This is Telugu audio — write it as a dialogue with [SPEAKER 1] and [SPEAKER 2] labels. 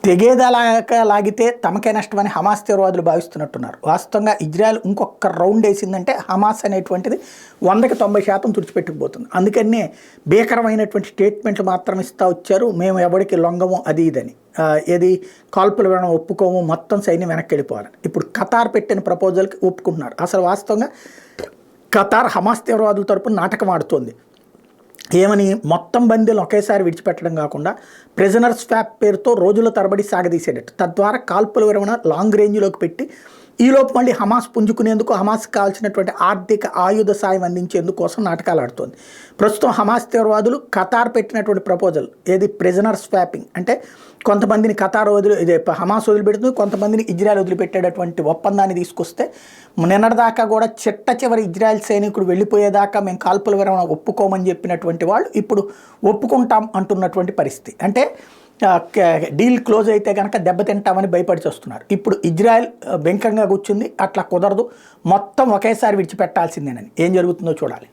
[SPEAKER 1] తెగేదలాగా లాగితే తమకే నష్టమని హమాస్ తీవ్రవాదులు భావిస్తున్నట్టున్నారు. వాస్తవంగా ఇజ్రాయెల్ ఇంకొక రౌండ్ వేసిందంటే హమాస్ అనేటువంటిది 100% తుడిచిపెట్టుకుపోతుంది. అందుకనే భీకరమైనటువంటి స్టేట్మెంట్లు మాత్రం ఇస్తూ వచ్చారు. మేము ఎవరికి లొంగము అది ఇదని, ఏది కాల్పుల విరమణ ఒప్పుకోము, మొత్తం సైన్యం వెనక్కి వెళ్ళిపోవాలని. ఇప్పుడు ఖతార్ పెట్టిన ప్రపోజల్కి ఒప్పుకుంటున్నారు. అసలు వాస్తవంగా ఖతార్ హమాస్ తీవ్రవాదుల తరపున నాటకం ఆడుతోంది. ఏమని, మొత్తం బందీలను ఒకేసారి విడిచిపెట్టడం కాకుండా ప్రిజనర్ స్వాప్ పేరుతో రోజుల తరబడి సాగదీసేటట్టు, తద్వారా కాల్పుల విరమణ లాంగ్ రేంజ్లోకి పెట్టి ఈలోపు మళ్ళీ హమాస్ పుంజుకునేందుకు, హమాస్కి కావాల్సినటువంటి ఆర్థిక ఆయుధ సాయం అందించేందుకు కోసం నాటకాలు ఆడుతోంది. ప్రస్తుతం హమాస్ తీవ్రవాదులు ఖతార్ పెట్టినటువంటి ప్రపోజల్ ఏది ప్రిజనర్ స్వాపింగ్ అంటే కొంతమందిని ఖతార్ హమాస్ వదిలిపెడుతుంది, కొంతమందిని ఇజ్రాయెల్ వదిలిపెట్టేటటువంటి ఒప్పందాన్ని తీసుకొస్తే నిన్నటిదాకా కూడా చివరి ఇజ్రాయెల్ సైనికుడు వెళ్ళిపోయేదాకా మేము కాల్పుల విరమణ ఒప్పుకోమని చెప్పినటువంటి వాళ్ళు ఇప్పుడు ఒప్పుకుంటాం అంటున్నటువంటి పరిస్థితి. అంటే డీల్ క్లోజ్ అయితే కనుక దెబ్బతింటామని భయపడి వస్తున్నారు. ఇప్పుడు ఇజ్రాయెల్ బెంకంగా కూర్చుంది, అట్లా కుదరదు, మొత్తం ఒకేసారి విడిచిపెట్టాల్సిందేనని. ఏం జరుగుతుందో చూడాలి.